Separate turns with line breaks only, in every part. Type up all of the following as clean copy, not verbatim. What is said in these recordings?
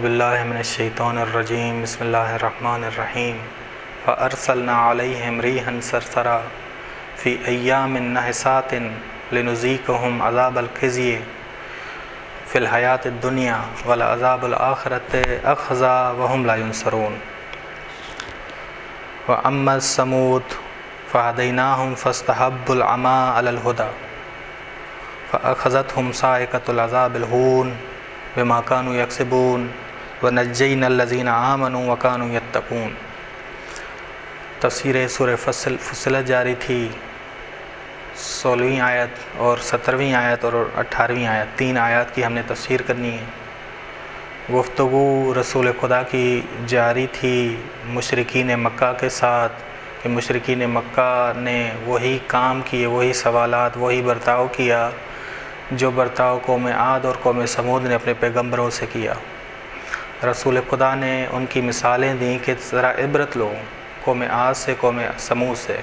باللہ من الشیطان الرجیم بسم اللہ الرحمن الرحیم فارسلنا علیہم ریحا صرصرا فی ایام نحسات لنذیقہم عذاب الخزی فی الحیاۃ الدنیا ولعذاب الآخرۃ اخزی وہم لا ینصرون واما الثمود فہدیناہم فاستحبوا العمی علی الہدی فاخذتہم صاعقۃ العذاب الہون بما كانوا یکسبون ونجینا الذین آمنوا وکانوا یتقون۔ تفسیر سورہ فصلت جاری تھی 16ویں آیت اور 17ویں آیت اور 18ویں آیت، 3 آیات کی ہم نے تفسیر کرنی ہے۔ گفتگو رسول خدا کی جاری تھی مشرکین مکہ کے ساتھ کہ مشرکین مکہ نے وہی کام کیے، وہی سوالات، وہی برتاؤ کیا جو برتاؤ قوم عاد اور قوم ثمود نے اپنے پیغمبروں سے کیا۔ رسول خدا نے ان کی مثالیں دیں کہ ذرا عبرت لو قوم عاد سے، قوم ثمود سے۔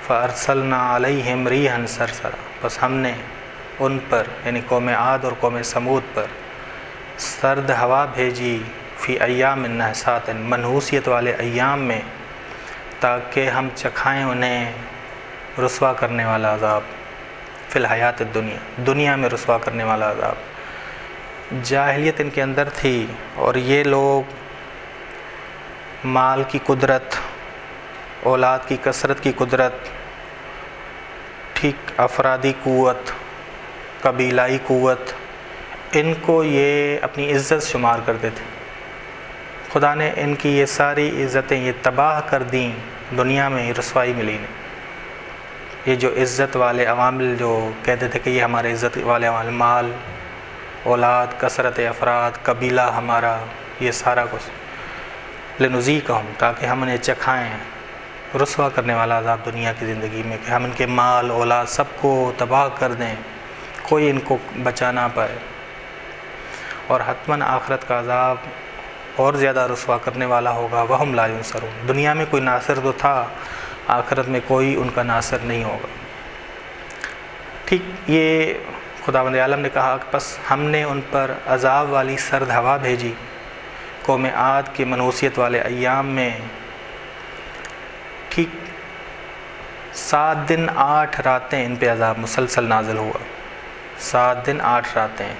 فارسلنا علیہم ریحا صرصرا، بس ہم نے ان پر یعنی قوم عاد اور قوم ثمود پر سرد ہوا بھیجی فی ایام نحسات، منحوسیت والے ایام میں، تاکہ ہم چکھائیں انہیں رسوا کرنے والا عذاب، فی الحیات الدنیا، دنیا میں رسوا کرنے والا عذاب۔ جاہلیت ان کے اندر تھی اور یہ لوگ مال کی قدرت، اولاد کی کثرت کی قدرت، ٹھیک افرادی قوت، قبیلائی قوت، ان کو یہ اپنی عزت شمار کرتے تھے۔ خدا نے ان کی یہ ساری عزتیں یہ تباہ کر دیں، دنیا میں رسوائی ملی نہیں۔ یہ جو عزت والے عوامل جو کہتے تھے کہ یہ ہمارے عزت والے عوامل، مال، اولاد، کثرت افراد، قبیلہ ہمارا، یہ سارا کچھ لنذیقہم، تاکہ ہم انہیں چکھائیں رسوا کرنے والا عذاب دنیا کی زندگی میں، کہ ہم ان کے مال، اولاد سب کو تباہ کر دیں، کوئی ان کو بچا نہ پائے، اور حتماً آخرت کا عذاب اور زیادہ رسوا کرنے والا ہوگا۔ وہم لا ینصرون، دنیا میں کوئی ناصر تو تھا، آخرت میں کوئی ان کا ناصر نہیں ہوگا۔ ٹھیک یہ خداوند عالم نے کہا کہ بس ہم نے ان پر عذاب والی سرد ہوا بھیجی قوم عاد کے منحوسیت والے ایام میں، ٹھیک 7 دن 8 راتیں ان پہ عذاب مسلسل نازل ہوا، 7 دن 8 راتیں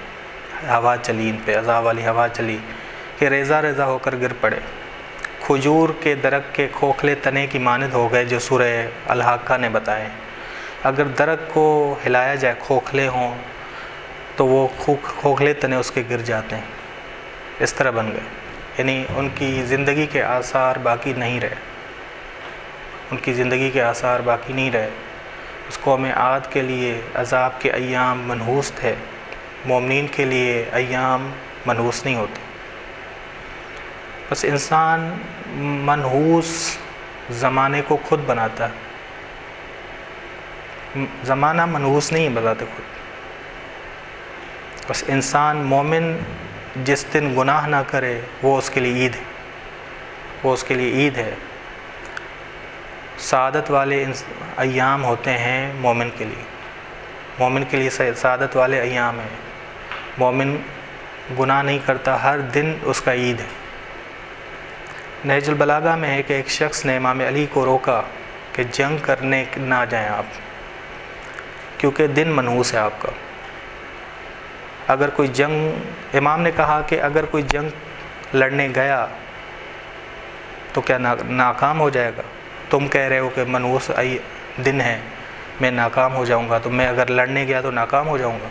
ہوا چلی ان پہ، عذاب والی ہوا چلی کہ ریزہ ریزہ ہو کر گر پڑے، کھجور کے درخت کے کھوکھلے تنے کی مانند ہو گئے جو سورہ الحاقہ نے بتائے۔ اگر درخت کو ہلایا جائے، کھوکھلے ہوں تو وہ کھوکھلے تنے اس کے گر جاتے ہیں، اس طرح بن گئے، یعنی ان کی زندگی کے آثار باقی نہیں رہے، ان کی زندگی کے آثار باقی نہیں رہے۔ اس قوم عاد کے لیے عذاب کے ایام منحوس تھے، مومنین کے لیے ایام منحوس نہیں ہوتے۔ بس انسان منحوس زمانے کو خود بناتا ہے، زمانہ منحوس نہیں بناتے خود۔ بس انسان مومن جس دن گناہ نہ کرے وہ اس کے لیے عید ہے، وہ اس کے لیے عید ہے۔ سعادت والے ایام ہوتے ہیں مومن کے لیے، مومن کے لیے سعادت والے ایام ہیں۔ مومن گناہ نہیں کرتا، ہر دن اس کا عید ہے۔ نہج البلاغہ میں ہے کہ ایک شخص نے امام علی کو روکا کہ جنگ کرنے نہ جائیں آپ، کیونکہ دن منحوس ہے آپ کا۔ اگر کوئی جنگ، امام نے کہا کہ اگر کوئی جنگ لڑنے گیا تو کیا ناکام ہو جائے گا؟ تم کہہ رہے ہو کہ منحوس دن ہے، میں ناکام ہو جاؤں گا، تو میں اگر لڑنے گیا تو ناکام ہو جاؤں گا۔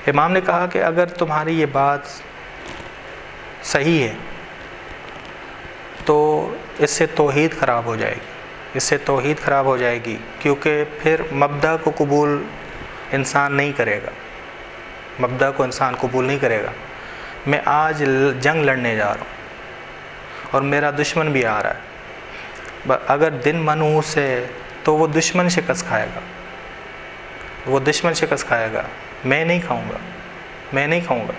امام نے کہا کہ اگر تمہاری یہ بات صحیح ہے تو اس سے توحید خراب ہو جائے گی، اس سے توحید خراب ہو جائے گی، کیونکہ پھر مبدأ کو قبول انسان نہیں کرے گا، مبدأ کو انسان قبول نہیں کرے گا۔ میں آج جنگ لڑنے جا رہا ہوں اور میرا دشمن بھی آ رہا ہے، اگر دن منحوس ہے تو وہ دشمن شکست کھائے گا، وہ دشمن شکست کھائے گا، میں نہیں کھاؤں گا، میں نہیں کھاؤں گا۔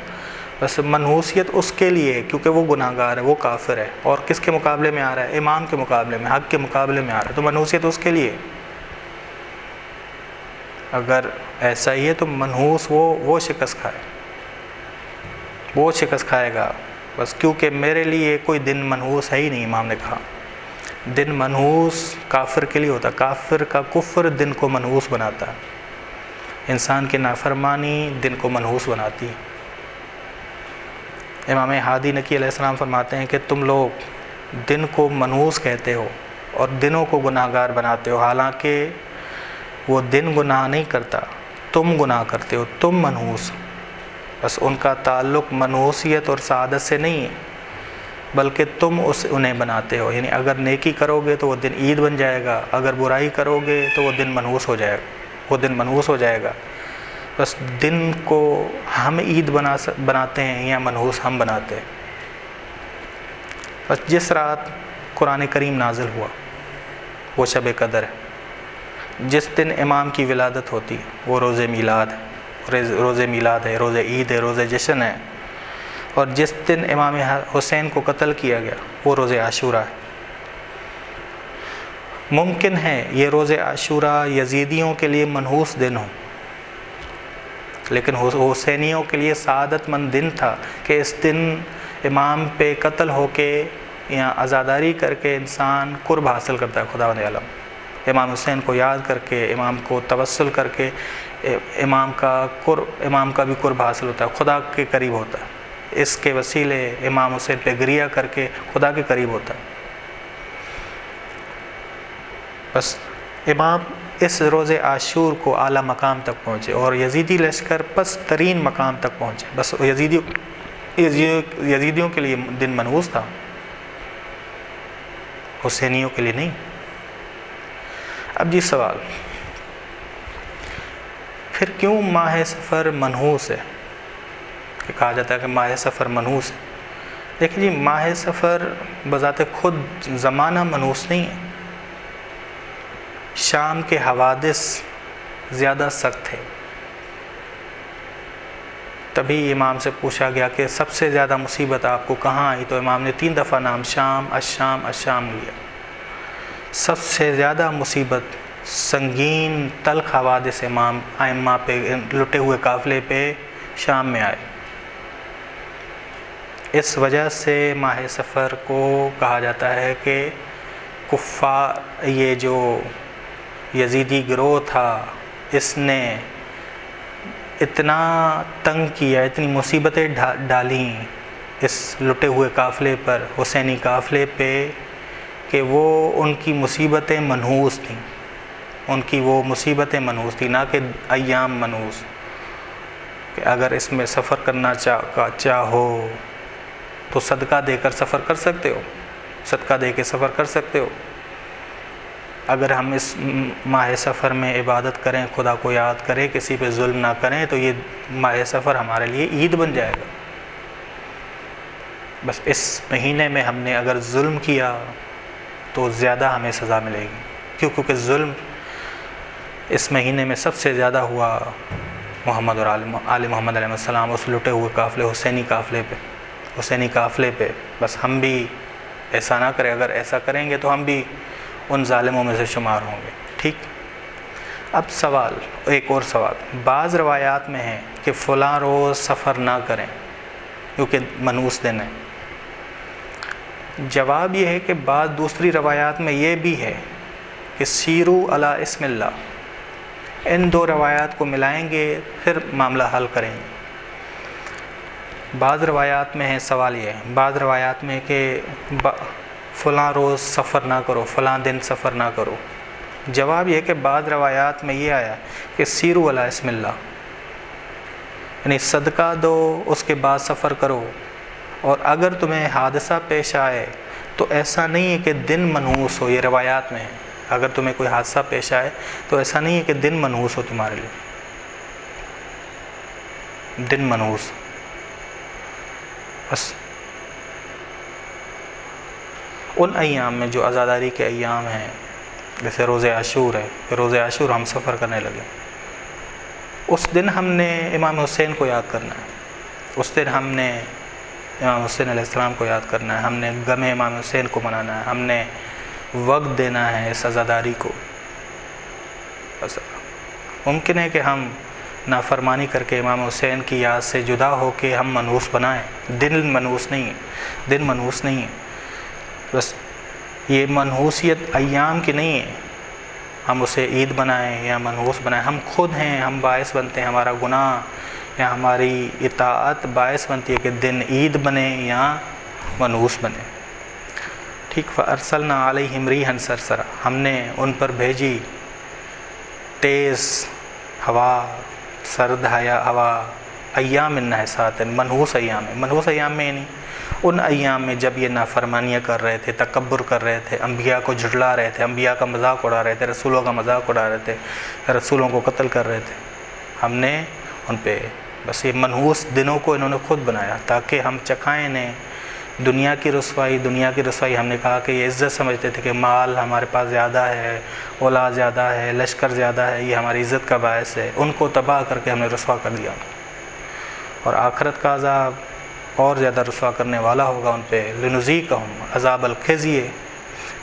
بس منحوسیت اس کے لیے کیونکہ وہ گناہ گار ہے، وہ کافر ہے، اور کس کے مقابلے میں آ رہا ہے؟ امام کے مقابلے میں، حق کے مقابلے میں آ رہا ہے، تو منحوسیت اس کے لیے۔ اگر ایسا ہی ہے تو منحوس وہ شکست کھائے۔ وہ شکست کھائے گا، بس کیونکہ میرے لیے کوئی دن منحوس ہے ہی نہیں۔ امام نے کہا دن منحوس کافر کے لیے ہوتا، کافر کا کفر دن کو منحوس بناتا ہے، انسان کی نافرمانی دن کو منحوس بناتی ہے۔ امام ہادی نقی علیہ السلام فرماتے ہیں کہ تم لوگ دن کو منحوس کہتے ہو اور دنوں کو گناہ گار بناتے ہو، حالانکہ وہ دن گناہ نہیں کرتا، تم گناہ کرتے ہو، تم منحوس۔ بس ان کا تعلق منحوسیت اور سعادت سے نہیں ہے، بلکہ تم انہیں بناتے ہو۔ یعنی اگر نیکی کرو گے تو وہ دن عید بن جائے گا، اگر برائی کرو گے تو وہ دن منحوس ہو جائے گا، وہ دن منحوس ہو جائے گا۔ بس دن کو ہم عید بناتے ہیں یا منحوس ہم بناتے ہیں۔ بس جس رات قرآن کریم نازل ہوا وہ شب قدر ہے، جس دن امام کی ولادت ہوتی وہ روز میلاد ہے، روز میلاد ہے، روز عید ہے، روز جشن ہے، اور جس دن امام حسین کو قتل کیا گیا وہ روز عاشورہ ہے۔ ممکن ہے یہ روز عاشورہ یزیدیوں کے لیے منحوس دن ہو، لیکن حسینیوں کے لیے سعادت مند دن تھا کہ اس دن امام پہ قتل ہو کے یا عزاداری کر کے انسان قرب حاصل کرتا ہے خداوند عالم۔ امام حسین کو یاد کر کے، امام کو توسل کر کے امام کا بھی قرب حاصل ہوتا ہے، خدا کے قریب ہوتا ہے۔ اس کے وسیلے امام حسین پہ گریہ کر کے خدا کے قریب ہوتا ہے۔ بس امام اس روز عاشور کو اعلیٰ مقام تک پہنچے اور یزیدی لشکر پست ترین مقام تک پہنچے۔ بس یزیدیوں کے لیے دن منحوس تھا، حسینیوں کے لیے نہیں۔ اب جی سوال، پھر کیوں ماہ سفر منحوس ہے؟ کہ کہا جاتا ہے کہ ماہ سفر منحوس ہے۔ دیکھیں جی، ماہ سفر بذات خود زمانہ منحوس نہیں ہے۔ شام کے حوادث زیادہ سخت تھے، تبھی امام سے پوچھا گیا کہ سب سے زیادہ مصیبت آپ کو کہاں آئی، تو امام نے 3 دفعہ نام شام الشام الشام لیا۔ سب سے زیادہ مصیبت، سنگین تلخ حوادث امام ائمہ پہ، لٹے ہوئے قافلے پہ شام میں آئے۔ اس وجہ سے ماہ سفر کو کہا جاتا ہے کہ کفار، یہ جو یزیدی گروہ تھا، اس نے اتنا تنگ کیا، اتنی مصیبتیں ڈالیں اس لٹے ہوئے قافلے پر، حسینی قافلے پہ، کہ وہ ان کی مصیبتیں منحوس تھیں، ان کی وہ مصیبتیں منحوس تھیں، نہ کہ ایام منحوس۔ کہ اگر اس میں سفر کرنا چاہو تو صدقہ دے کر سفر کر سکتے ہو، صدقہ دے کے سفر کر سکتے ہو۔ اگر ہم اس ماہ سفر میں عبادت کریں، خدا کو یاد کریں، کسی پہ ظلم نہ کریں، تو یہ ماہ سفر ہمارے لیے عید بن جائے گا۔ بس اس مہینے میں ہم نے اگر ظلم کیا تو زیادہ ہمیں سزا ملے گی، کیونکہ ظلم اس مہینے میں سب سے زیادہ ہوا محمد اور آل محمد علیہ السلام، اس لٹے ہوئے قافلے، حسینی قافلے پہ۔ بس ہم بھی ایسا نہ کریں، اگر ایسا کریں گے تو ہم بھی ان ظالموں میں سے شمار ہوں گے۔ ٹھیک، اب سوال، ایک اور سوال، بعض روایات میں ہے کہ فلاں روز سفر نہ کریں کیونکہ منحوس دن ہے۔ جواب یہ ہے کہ بعض دوسری روایات میں یہ بھی ہے کہ سیرو علی اسم اللہ، ان 2 روایات کو ملائیں گے پھر معاملہ حل کریں گے۔ بعض روایات میں ہے، سوال یہ ہے، بعض روایات میں کہ فلاں روز سفر نہ کرو، فلاں دن سفر نہ کرو۔ جواب یہ کہ بعض روایات میں یہ آیا کہ سیرو علی اسم اللہ، یعنی صدقہ دو، اس کے بعد سفر کرو، اور اگر تمہیں حادثہ پیش آئے تو ایسا نہیں ہے کہ دن منحوس ہو، یہ روایات میں ہے، اگر تمہیں کوئی حادثہ پیش آئے تو ایسا نہیں ہے کہ دن منحوس ہو تمہارے لیے، دن منحوس بس ان ایام میں جو عزاداری کے ایام ہیں، جیسے روز عاشور ہے، روز عاشور ہم سفر کرنے لگے، اس دن ہم نے امام حسین کو یاد کرنا ہے، اس دن ہم نے امام حسین علیہ السلام کو یاد کرنا ہے، ہم نے غم امام حسین کو منانا ہے، ہم نے وقت دینا ہے اس عزاداری کو۔ بس ممکن ہے کہ ہم نافرمانی کر کے امام حسین کی یاد سے جدا ہو کے ہم منحوس بنائیں. دن منحوس نہیں ہے. بس یہ منحوسیت ایام کی نہیں ہے ہم اسے عید بنائیں یا منحوس بنائیں. ہم خود ہیں، ہم باعث بنتے ہیں، ہمارا گناہ یا ہماری اطاعت باعث بنتی ہے کہ دن عید بنے یا منحوس بنے. ٹھیک. فَأَرْسَلْنَا عَلَيْهِمْ رِيحًا صَرْصَرًا، ہم نے ان پر بھیجی تیز ہوا، سرد ہوا، ایام نحسات، منحوس ایام میں نہیں، ان ایام میں جب یہ نافرمانیاں کر رہے تھے، تکبر کر رہے تھے، انبیاء کو جھٹلا رہے تھے، انبیاء کا مذاق اڑا رہے تھے، رسولوں کا مذاق اڑا رہے تھے، رسولوں کو قتل کر رہے تھے. ہم نے ان پہ بس یہ منحوس دنوں کو انہوں نے خود بنایا تاکہ ہم چکھائیں انہیں دنیا کی رسوائی. ہم نے کہا کہ یہ عزت سمجھتے تھے کہ مال ہمارے پاس زیادہ ہے، اولاد زیادہ ہے، لشکر زیادہ ہے، یہ ہماری عزت کا باعث ہے. ان کو تباہ کر کے ہم نے رسوا کر دیا. اور آخرت کا عذاب اور زیادہ رسوا کرنے والا ہوگا ان پہ. لنذیقہم عذاب الخزی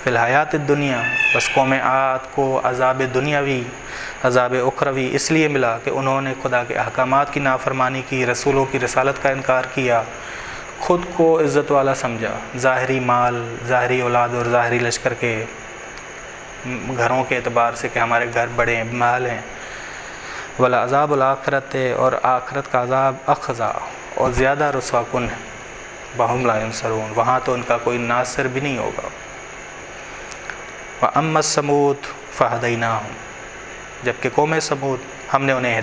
فی الحیات الدنیا. بس قوم عاد کو عذاب دنیاوی، عذاب اخروی اس لیے ملا کہ انہوں نے خدا کے احکامات کی نافرمانی کی، رسولوں کی رسالت کا انکار کیا، خود کو عزت والا سمجھا، ظاہری مال، ظاہری اولاد اور ظاہری لشکر کے گھروں کے اعتبار سے کہ ہمارے گھر بڑے ہیں، مال ہیں. وَلَعَذَابُ الْآخِرَةِ، اور آخرت کا عذاب اخزا اور زیادہ رسوا کن ہے. وَهُمْ لَا يُنصَرُونَ، وہاں تو ان کا کوئی ناصر بھی نہیں ہوگا. وَأَمَّا الثَّمُودُ فَهَدَيْنَاهُمْ، جبکہ قوم ثمود ہم نے انہیں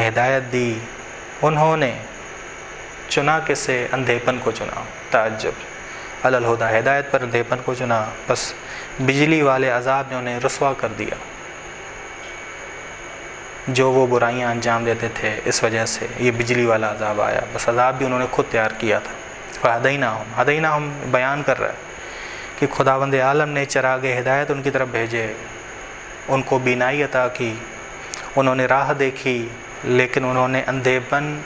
ہدایت دی. انہوں نے چنا کسے؟ اندھے پن کو چنا. تعجب، علی الہدیٰ، ہدایت پر اندھے پن کو چنا. بس بجلی والے عذاب نے انہیں رسوا کر دیا. جو وہ برائیاں انجام دیتے تھے اس وجہ سے یہ بجلی والا عذاب آیا. بس عذاب بھی انہوں نے خود تیار کیا تھا. ہدیناہم بیان کر رہا ہے کہ خداوند عالم نے چراغ ہدایت ان کی طرف بھیجے، ان کو بینائی عطا کی، انہوں نے راہ دیکھی، لیکن انہوں نے اندھے پن،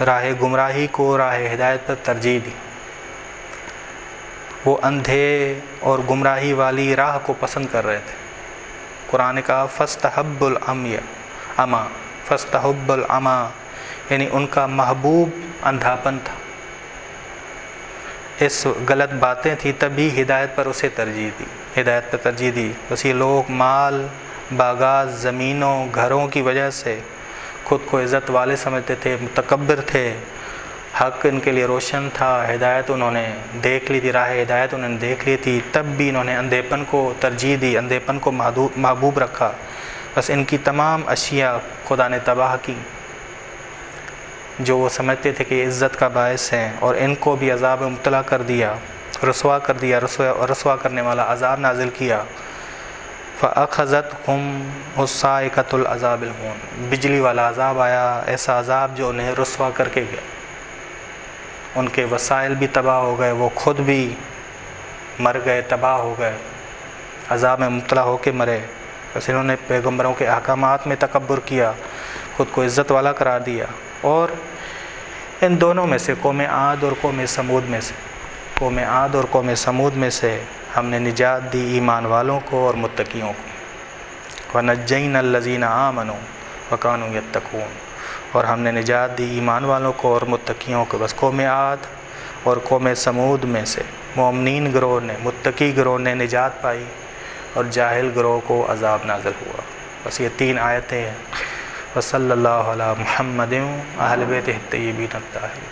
راہ گمراہی کو راہ ہدایت پر ترجیح دی. وہ اندھے اور گمراہی والی راہ کو پسند کر رہے تھے. قرآن کا فاستحب العمی، یعنی ان کا محبوب اندھاپن تھا، اس غلط باتیں تھیں، تبھی ہدایت پر ترجیح دی. بس یہ لوگ مال، باغات، زمینوں، گھروں کی وجہ سے خود کو عزت والے سمجھتے تھے، متکبر تھے. حق ان کے لیے روشن تھا، ہدایت انہوں نے دیکھ لی تھی، راہ ہدایت انہوں نے دیکھ لی تھی، تب بھی انہوں نے اندھے پن کو ترجیح دی، اندھے پن کو محبوب رکھا. بس ان کی تمام اشیاء خدا نے تباہ کی جو وہ سمجھتے تھے کہ عزت کا باعث ہیں، اور ان کو بھی عذاب مبتلا کر دیا، رسوا کرنے والا عذاب نازل کیا. فَأَخَذَتْهُمْ الصَّاعِقَةُ الْعَذَابِ الْهُونِ، بجلی والا عذاب آیا، ایسا عذاب جو انہیں رسوا کر کے گیا. ان کے وسائل بھی تباہ ہو گئے، وہ خود بھی مر گئے، تباہ ہو گئے، عذاب میں مبتلا ہو کے مرے. بس انہوں نے پیغمبروں کے احکامات میں تکبر کیا، خود کو عزت والا قرار دیا. اور ان دونوں میں سے قوم عاد اور قوم سمود میں سے ہم نے نجات دی ایمان والوں کو اور متقیوں کو. وَنَجَّيْنَا الَّذِينَ آمَنُوا وَكَانُوا يَتَّقُونَ، اور ہم نے نجات دی ایمان والوں کو اور متقیوں کو. بس قوم عاد اور قوم سمود میں سے مومنین گروہ نے، متقی گروہ نے نجات پائی، اور جاہل گروہ کو عذاب نازل ہوا. بس یہ 3 آیتیں ہیں. وصلی اللہ علی محمد اہل بیتہ الطیبین الطاہرین.